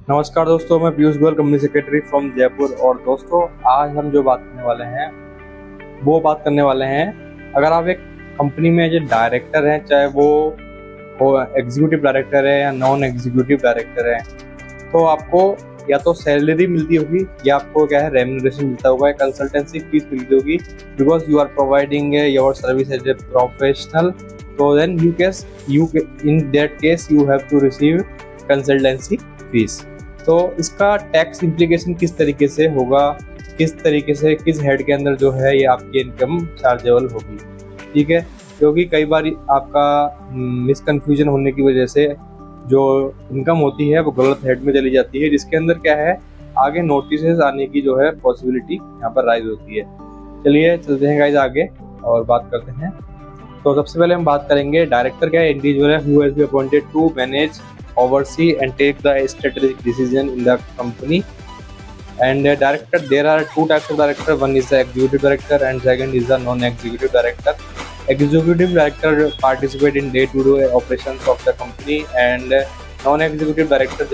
नमस्कार दोस्तों, मैं Piyush Goyal, company secretary from Jaipur. और दोस्तों, आज हम जो बात करने वाले हैं वो बात करने वाले हैं, अगर आप एक कंपनी में जो डायरेक्टर हैं, चाहे वो एग्जीक्यूटिव डायरेक्टर है या नॉन एग्जीक्यूटिव डायरेक्टर है, तो आपको या तो सैलरी मिलती होगी या आपको क्या है रेम्यूनरेशन मिलता होगा, कंसल्टेंसी फीस मिलती होगी, because you are providing your service as a professional. तो then you in that case you have to receive consultancy fees. तो इसका टैक्स इम्प्लीकेशन किस तरीके से होगा, किस तरीके से किस हेड के अंदर जो है ये आपकी इनकम चार्जेबल होगी, ठीक है। क्योंकि कई बार आपका मिसकन्फ्यूजन होने की वजह से जो इनकम होती है वो गलत हेड में चली जाती है, जिसके अंदर क्या है आगे नोटिस आने की जो है पॉसिबिलिटी यहाँ पर राइज होती है। चलिए चलते हैं गाइस आगे और बात करते हैं। तो सबसे पहले हम बात करेंगे डायरेक्टर क्या है, इंडिविजुअल है who has been appointed to manage, oversee and take the strategic decision in the company. And director, there are two types of director. One is the executive director and second is the non-executive director. Executive director participate in day-to-day operations of the company, and non-executive director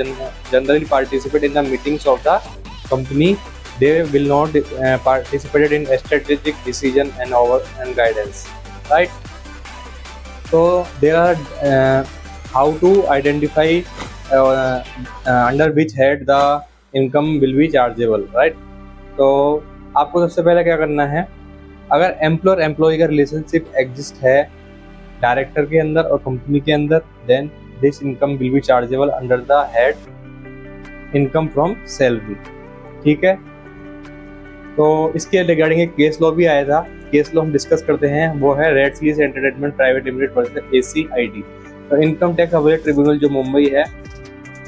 generally participate in the meetings of the company. They will not participate in strategic decision and guidance, right? So there are how to identify under which head the income will be chargeable, right? तो आपको सबसे पहले क्या करना है, अगर employer employee का relationship exist है डायरेक्टर के अंदर और कंपनी के अंदर, then this income will be chargeable under the head income from salary, ठीक है। तो इसके रिगार्डिंग एक केस लॉ भी आया था, केस लॉ हम डिस्कस करते हैं, वो है red series entertainment private limited versus ACID। तो इनकम टैक्स अपेलेट ट्रिब्यूनल जो मुंबई है,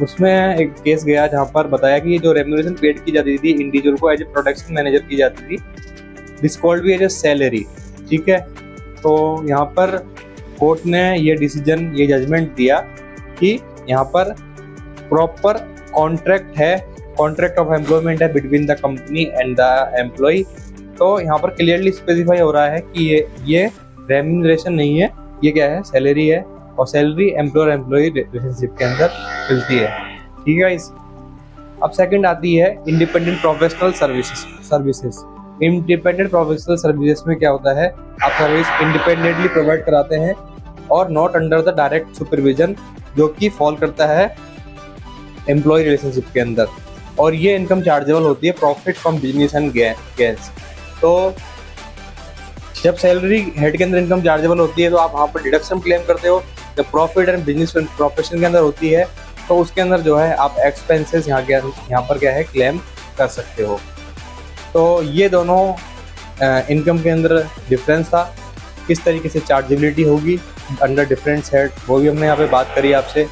उसमें एक केस गया जहां पर बताया कि जो रेम्यूनरेशन पेड की जाती थी इंडिविजुअल को एज ए प्रोडक्शन मैनेजर की जाती थी, दिस कॉल्ड भी एज ए सैलरी, ठीक है। तो यहाँ पर कोर्ट ने ये डिसीजन, ये जजमेंट दिया कि यहाँ पर प्रॉपर कॉन्ट्रैक्ट है, कॉन्ट्रैक्ट ऑफ एम्प्लॉयमेंट है between the company and the employee. तो यहाँ पर क्लियरली स्पेसिफाई हो रहा है कि ये रेम्यूनरेशन नहीं है, ये क्या है, सैलरी है, और सैलरी एम्प्लॉयर एम्प्लॉय रिलेशनशिप के अंदर मिलती है, ठीक है। अब सेकंड आती है independent professional services. Independent professional services में क्या होता है, आप सर्विस इंडिपेंडेंटली प्रोवाइड कराते हैं और not under the direct supervision, जो कि फॉल करता है एम्प्लॉय रिलेशनशिप के अंदर, और ये इनकम चार्जेबल होती है profit from business and gains. तो जब सैलरी हेड के अंदर इनकम चार्जेबल होती है तो आप वहाँ पर डिडक्शन क्लेम करते हो। जब प्रॉफिट एंड बिजनेस प्रोफेशन के अंदर होती है तो उसके अंदर जो है आप एक्सपेंसेस यहाँ पर क्या है क्लेम कर सकते हो। तो ये दोनों इनकम के अंदर डिफरेंस था, किस तरीके से चार्जेबिलिटी होगी अंडर डिफरेंट हेड, वो भी हमने यहाँ पे बात करी आपसे।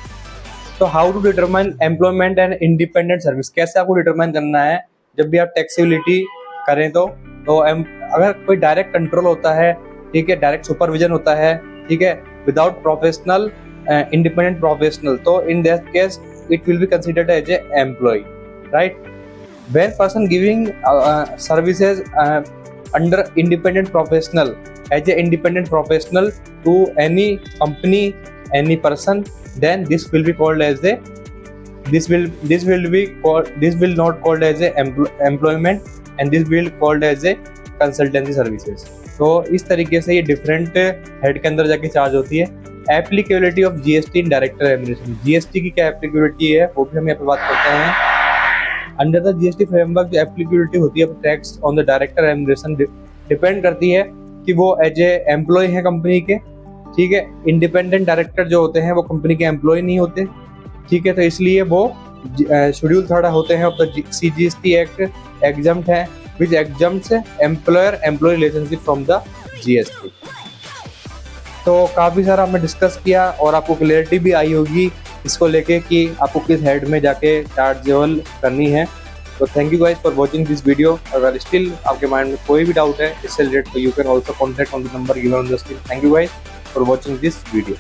तो how to determine employment and independent service, कैसे आपको डिटरमाइन करना है जब भी आप टैक्सेबिलिटी करें। तो अगर कोई डायरेक्ट कंट्रोल होता है, ठीक है, डायरेक्ट सुपरविजन होता है, ठीक है, विदाउट प्रोफेशनल इंडिपेंडेंट प्रोफेशनल, तो in that case it will be considered as a employee, right. When person giving services under independent professional as a independent professional to any company, any person, then this will be called as a this will not called as a employment and this will called as a consultancy services। तो इस तरीके से ये different head के अंदर जाके charge होती है। Applicability of GST in director remuneration, GST की क्या एप्लीकेबिलिटी है वो भी हम यहाँ पे बात करते हैं। अंडर द GST फ्रेमवर्क जो एप्लीकेबिलिटी होती है tax on the director remuneration depend करती है कि वो एज ए एम्प्लॉय है कंपनी के, ठीक है। इंडिपेंडेंट डायरेक्टर जो होते हैं वो कंपनी के एम्प्लॉय नहीं होते, ठीक है। तो इसलिए वो शेड्यूल 3 होते हैं of the CGST act exempt है, which exempts employer employ relationship from the GST। तो काफ़ी सारा हमने डिस्कस किया और आपको क्लियरिटी भी आई होगी इसको लेके कि आपको किस हेड में जाके चार्जेबल करनी है। तो thank you guys for watching this video. अगर स्टिल आपके माइंड में कोई भी डाउट है इससे रिलेटेड, तो you can also contact on the number given on the screen. Thank you guys for watching this video।